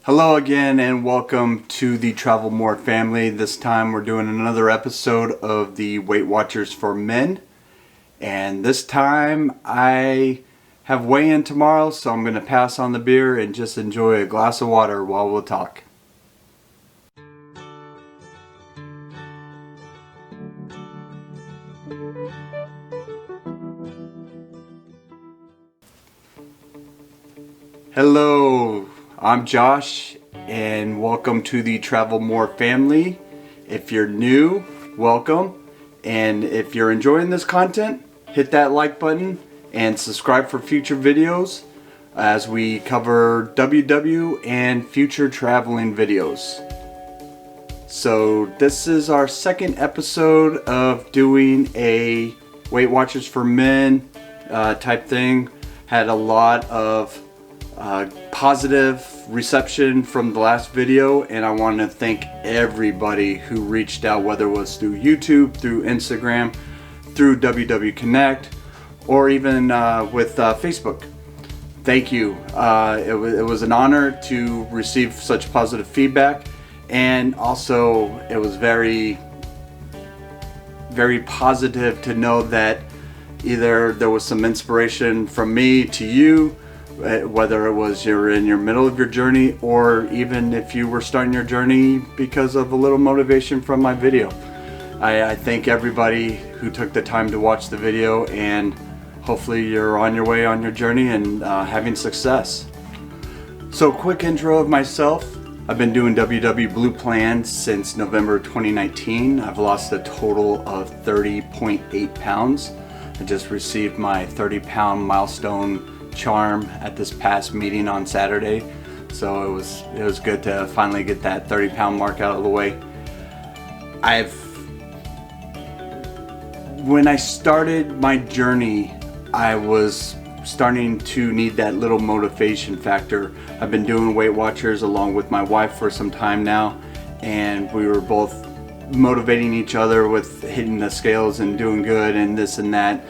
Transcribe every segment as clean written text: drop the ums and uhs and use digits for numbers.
Hello again and welcome to the Travel More family. This time we're doing another episode of the Weight Watchers for Men. And this time I have weigh-in tomorrow, so I'm going to pass on the beer and just enjoy a glass of water while we'll talk. Hello, I'm Josh and welcome to the Travel More family. If you're new, welcome. And if you're enjoying this content, hit that like button and subscribe for future videos as we cover WW and future traveling videos. So this is our second episode of doing a Weight Watchers for Men type thing. Had a lot of positive reception from the last video, and I want to thank everybody who reached out, whether it was through YouTube, through Instagram, through WW Connect, or even with Facebook. Thank you. It was an honor to receive such positive feedback, and also it was very positive to know that either there was some inspiration from me to you, whether it was you're in your middle of your journey, or even if you were starting your journey because of a little motivation from my video. I thank everybody who took the time to watch the video, and hopefully you're on your way on your journey and having success. So quick intro of myself. I've been doing WW Blue Plan since November 2019. I've lost a total of 30.8 pounds. I just received my 30-pound milestone charm at this past meeting on Saturday, so it was good to finally get that 30-pound mark out of the way. When I started my journey, I was starting to need that little motivation factor. I've been doing Weight Watchers along with my wife for some time now, and we were both motivating each other with hitting the scales and doing good and this and that.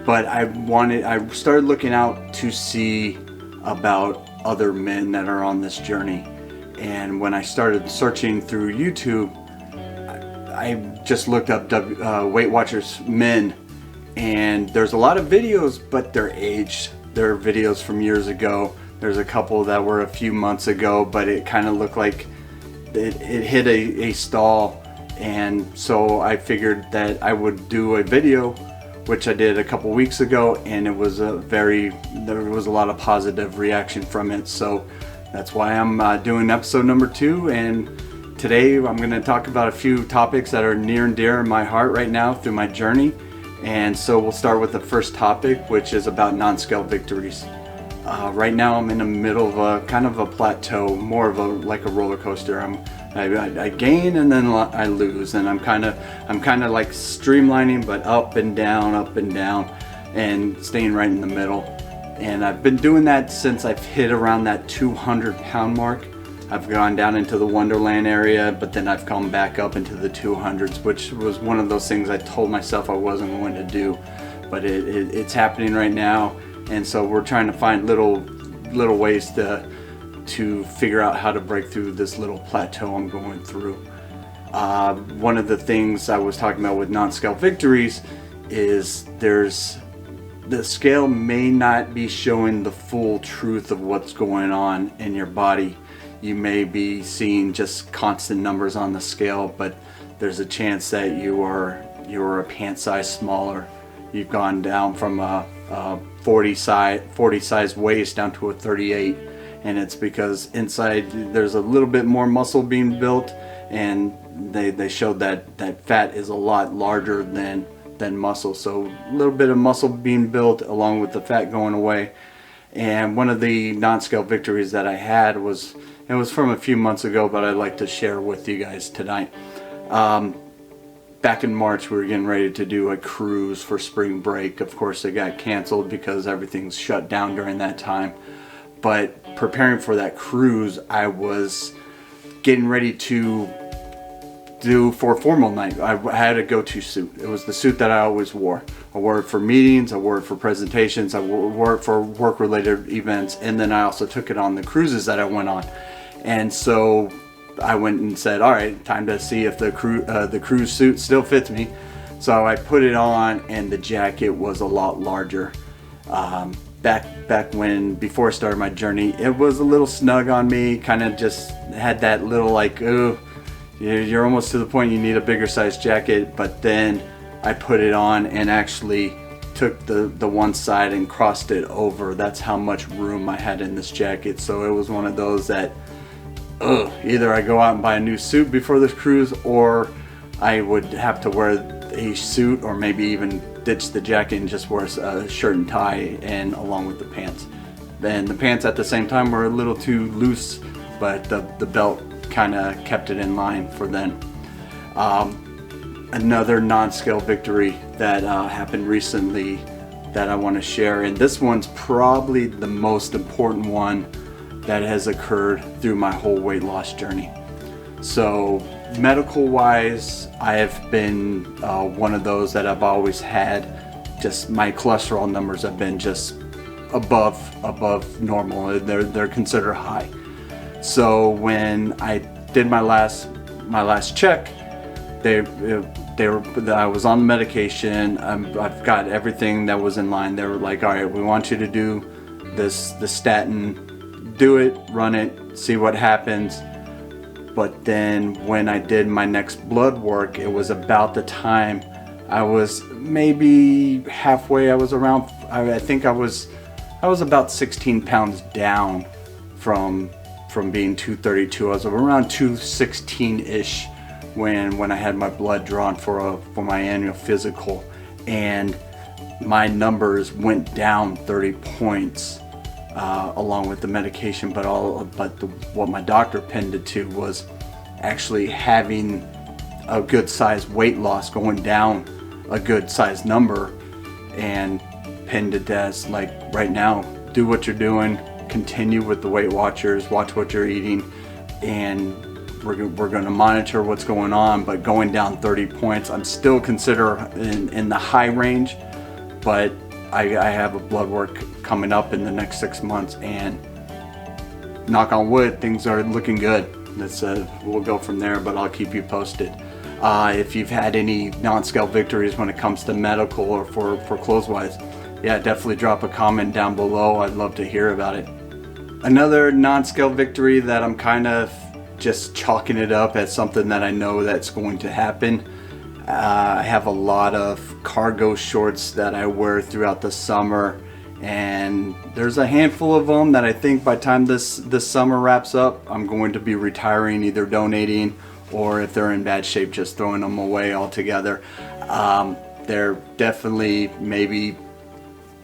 But I started looking out to see about other men that are on this journey. And when I started searching through YouTube, I just looked up Weight Watchers Men. And there's a lot of videos, but they're aged. They're videos from years ago. There's a couple that were a few months ago, but it kind of looked like it hit a stall. And so I figured that I would do a video, which I did a couple weeks ago, and there was a lot of positive reaction from it. So that's why I'm doing episode number 2, and today I'm going to talk about a few topics that are near and dear in my heart right now through my journey. And so we'll start with the first topic, which is about non-scale victories. Right now I'm in the middle of a kind of a plateau, more of like a roller coaster. I gain and then I lose, and I'm kind of like streamlining, but up and down, and staying right in the middle. And I've been doing that since I've hit around that 200-pound mark. I've gone down into the Wonderland area, but then I've come back up into the 200s, which was one of those things I told myself I wasn't going to do, but it's happening right now. And so we're trying to find little ways to figure out how to break through this little plateau I'm going through. One of the things I was talking about with non-scale victories is the scale may not be showing the full truth of what's going on in your body. You may be seeing just constant numbers on the scale, but there's a chance that you are a pant size smaller. You've gone down from a 40 size waist down to a 38. And it's because inside there's a little bit more muscle being built, and they showed that fat is a lot larger than muscle. So a little bit of muscle being built along with the fat going away. And one of the non-scale victories that I had was from a few months ago, but I'd like to share with you guys tonight. Back in March, we were getting ready to do a cruise for spring break. Of course, it got canceled because everything's shut down during that time. But preparing for that cruise, I was getting ready to do for a formal night. I had a go-to suit. It was the suit that I always wore. I wore it for meetings, I wore it for presentations, I wore it for work-related events, and then I also took it on the cruises that I went on. And so I went and said, all right, time to see if the cruise suit still fits me. So I put it on, and the jacket was a lot larger. Back when, before I started my journey, it was a little snug on me, kind of just had that little like, oh, you're almost to the point you need a bigger size jacket. But then I put it on and actually took the one side and crossed it over. That's how much room I had in this jacket. So it was one of those that, either I go out and buy a new suit before this cruise, or I would have to wear a suit, or maybe even ditch the jacket and just wear a shirt and tie and along with the pants. Then the pants at the same time were a little too loose, but the belt kind of kept it in line for then. Another non-scale victory that happened recently that I want to share, and this one's probably the most important one that has occurred through my whole weight loss journey. So medical wise, I have been one of those that I've always had, just my cholesterol numbers have been just above normal. They're considered high. So when I did my last check, I was on medication. I've got everything that was in line. They were like, all right, we want you to do the statin, do it, run it, see what happens. But then when I did my next blood work, it was about the time I was maybe halfway. I think I was about 16 pounds down from being 232. I was around 216-ish when I had my blood drawn for my annual physical, and my numbers went down 30 points. Along with the medication, what my doctor pinned it to was actually having a good size weight loss, going down a good size number, and pinned it as like, right now, do what you're doing, continue with the Weight Watchers, watch what you're eating, and we're going to monitor what's going on. But going down 30 points, I'm still consider in the high range, but I have a blood work coming up in the next 6 months, and knock on wood, things are looking good. We'll go from there, but I'll keep you posted. If you've had any non-scale victories when it comes to medical or for clothes wise, yeah, definitely drop a comment down below. I'd love to hear about it. Another non-scale victory that I'm kind of just chalking it up as something that I know that's going to happen. I have a lot of cargo shorts that I wear throughout the summer, and there's a handful of them that I think by the time this summer wraps up, I'm going to be retiring, either donating, or if they're in bad shape, just throwing them away altogether. They're definitely maybe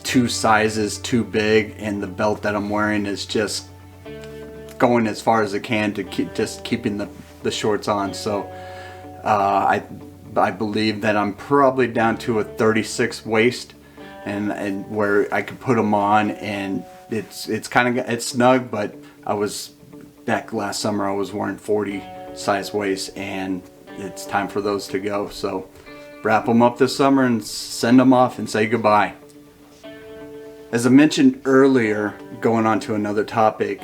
2 sizes too big, and the belt that I'm wearing is just going as far as it can to keeping the shorts on. So I believe that I'm probably down to a 36 waist, and where I could put them on, and it's snug. But back last summer I was wearing 40 size waist, and it's time for those to go. So wrap them up this summer and send them off and say goodbye. As I mentioned earlier, going on to another topic,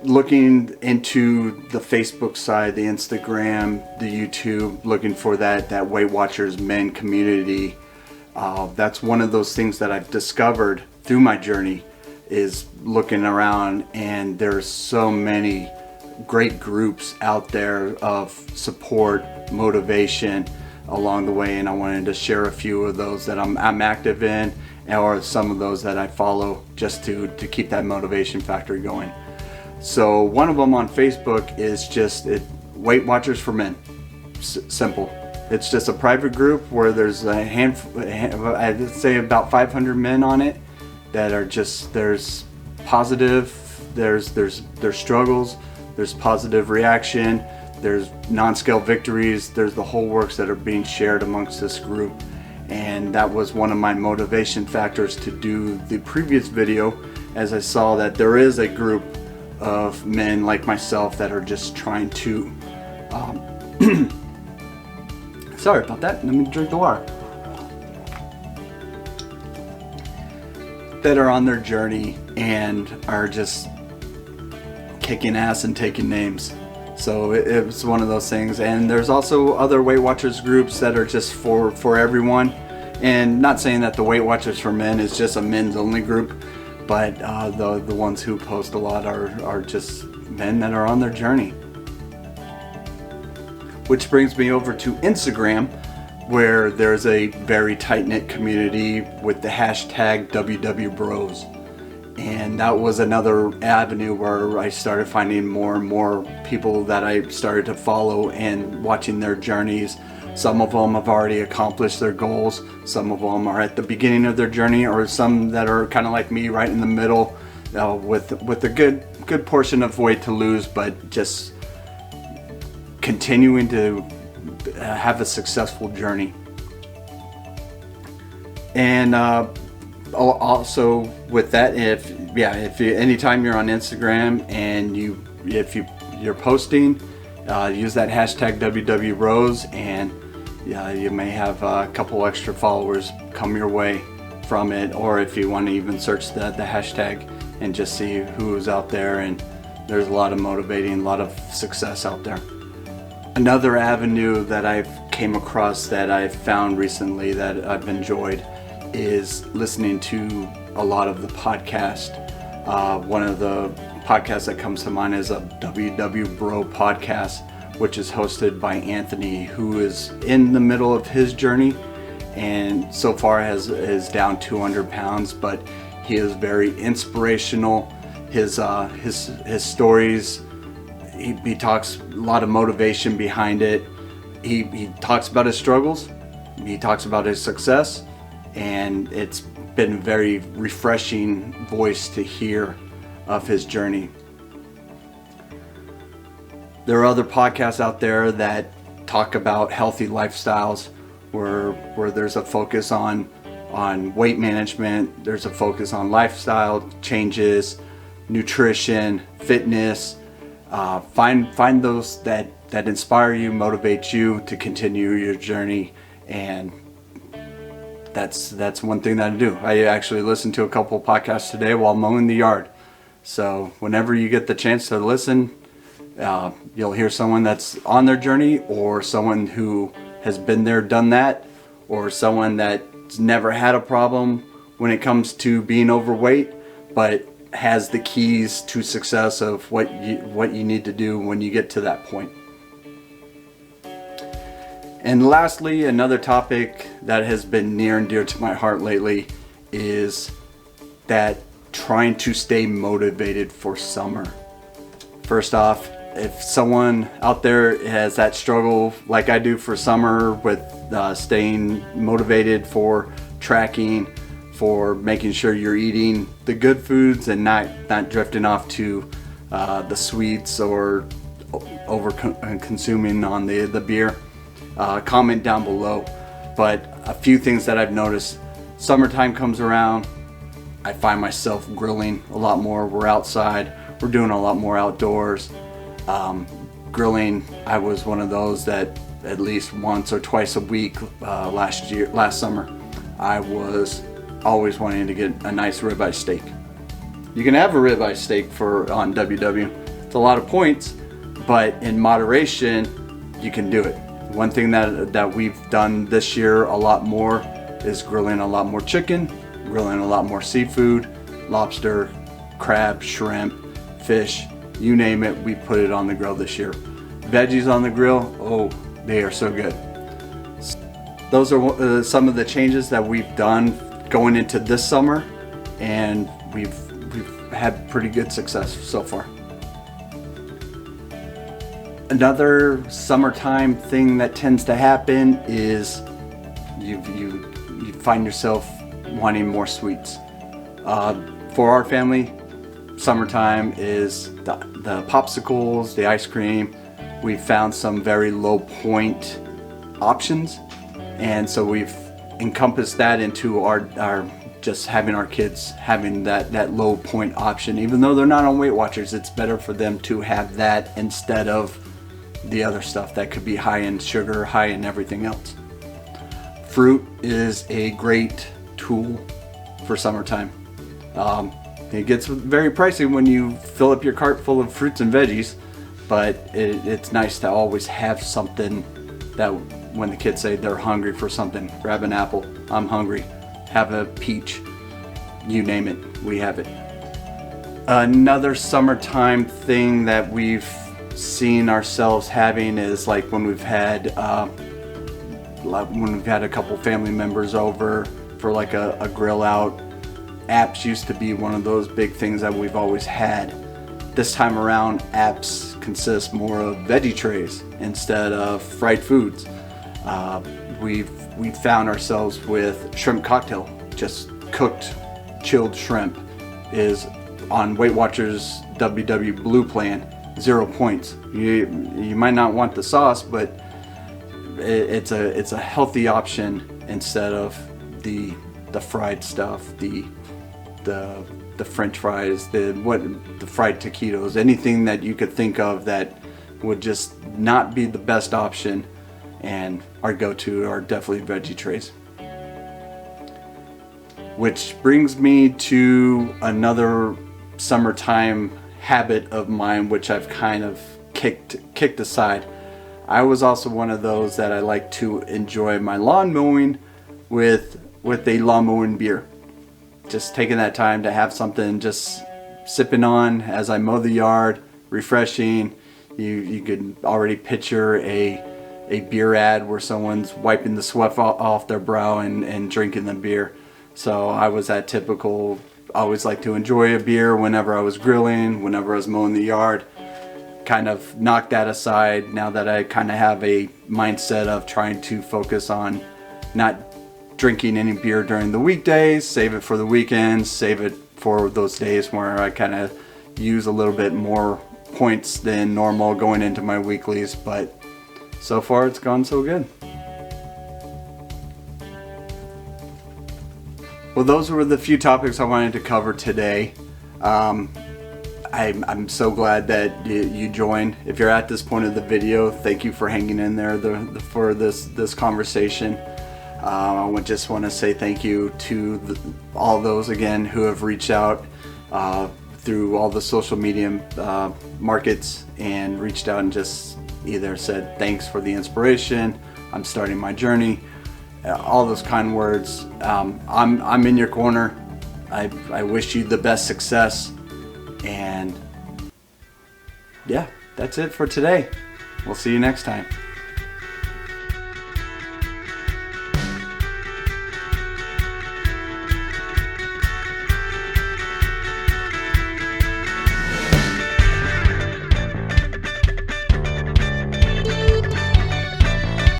looking into the Facebook side, the Instagram, the YouTube, looking for that Weight Watchers men community. That's one of those things that I've discovered through my journey, is looking around, and there's so many great groups out there of support, motivation along the way, and I wanted to share a few of those that I'm active in, or some of those that I follow, just to keep that motivation factor going. So one of them on Facebook is just Weight Watchers for Men. Simple. It's just a private group where there's a handful, I'd say about 500 men on it, that are just, there's positive, there's struggles, there's positive reaction, there's non-scale victories, there's the whole works that are being shared amongst this group. And that was one of my motivation factors to do the previous video, as I saw that there is a group of men like myself that are just trying to sorry about that, let me drink the water, that are on their journey and are just kicking ass and taking names. So it was one of those things. And there's also other Weight Watchers groups that are just for everyone. And not saying that the Weight Watchers for Men is just a men's only group, but the ones who post a lot are just men that are on their journey. Which brings me over to Instagram, where there's a very tight-knit community with the hashtag WWBros. And that was another avenue where I started finding more and more people that I started to follow and watching their journeys. Some of them have already accomplished their goals. Some of them are at the beginning of their journey, or some that are kind of like me, right in the middle, with a good portion of weight to lose, but just continuing to have a successful journey. And also with that, if you, anytime you're on Instagram and if you're posting, use that hashtag WWBros, and you may have a couple extra followers come your way from it. Or if you want to even search the hashtag and just see who's out there, and there's a lot of motivating, a lot of success out there. Another avenue that I've came across that I've found recently that I've enjoyed is listening to a lot of the podcast. One of the podcasts that comes to mind is a WW Bro podcast, which is hosted by Anthony, who is in the middle of his journey and so far is down 200 pounds, but he is very inspirational. His stories, he talks a lot of motivation behind it. He talks about his struggles, he talks about his success, and it's been a very refreshing voice to hear of his journey. There are other podcasts out there that talk about healthy lifestyles, where there's a focus on weight management, there's a focus on lifestyle changes, nutrition, fitness. Find those that inspire you, motivate you to continue your journey, and that's one thing that I do. I actually listened to a couple of podcasts today while mowing the yard. So whenever you get the chance to listen, you'll hear someone that's on their journey, or someone who has been there, done that, or someone that's never had a problem when it comes to being overweight, but has the keys to success of what you need to do when you get to that point. And lastly, another topic that has been near and dear to my heart lately is that trying to stay motivated for summer. First off, if someone out there has that struggle like I do for summer with staying motivated for tracking, for making sure you're eating the good foods and not drifting off to the sweets or over consuming on the beer, comment down below. But a few things that I've noticed: summertime comes around, I find myself grilling a lot more. We're outside, we're doing a lot more outdoors. Grilling, I was one of those that at least once or twice a week last summer, I was always wanting to get a nice ribeye steak. You can have a ribeye steak on WW. It's a lot of points, but in moderation, you can do it. One thing that we've done this year a lot more is grilling a lot more chicken, grilling a lot more seafood, lobster, crab, shrimp, fish, you name it, we put it on the grill this year. Veggies on the grill, oh, they are so good. Those are some of the changes that we've done going into this summer, and we've had pretty good success so far. Another summertime thing that tends to happen is you find yourself wanting more sweets. For our family, summertime is the popsicles, the ice cream. We found some very low point options, and so we've encompassed that into our just having our kids having that low point option. Even though they're not on Weight Watchers, it's better for them to have that instead of the other stuff that could be high in sugar, high in everything else. Fruit is a great tool for summertime. It gets very pricey when you fill up your cart full of fruits and veggies, but it's nice to always have something that when the kids say they're hungry for something, grab an apple, I'm hungry, have a peach, you name it, we have it. Another summertime thing that we've seen ourselves having is like when we've had a couple family members over for like a grill out. Apps used to be one of those big things that we've always had. This time around, apps consist more of veggie trays instead of fried foods. We've found ourselves with shrimp cocktail, just cooked chilled shrimp, is on Weight Watchers WW Blue plan, 0 points. You might not want the sauce, but it's a healthy option instead of the fried stuff, the French fries, the fried taquitos, anything that you could think of that would just not be the best option. And our go-to are definitely veggie trays. Which brings me to another summertime habit of mine, which I've kind of kicked aside. I was also one of those that I like to enjoy my lawn mowing with a lawn mowing beer. Just taking that time to have something just sipping on as I mow the yard, refreshing. You could already picture a beer ad where someone's wiping the sweat off their brow and drinking the beer. So I was that typical, always like to enjoy a beer whenever I was grilling, whenever I was mowing the yard. Kind of knocked that aside now that I kind of have a mindset of trying to focus on not drinking any beer during the weekdays, save it for the weekends, save it for those days where I kind of use a little bit more points than normal going into my weeklies, but so far it's gone so good. Well, those were the few topics I wanted to cover today. I'm so glad that you joined. If you're at this point of the video, thank you for hanging in there for this conversation. I just want to say thank you to all those again who have reached out through all the social media markets and reached out and just either said thanks for the inspiration, I'm starting my journey, all those kind words. I'm in your corner. I wish you the best success, and yeah, that's it for today. We'll see you next time.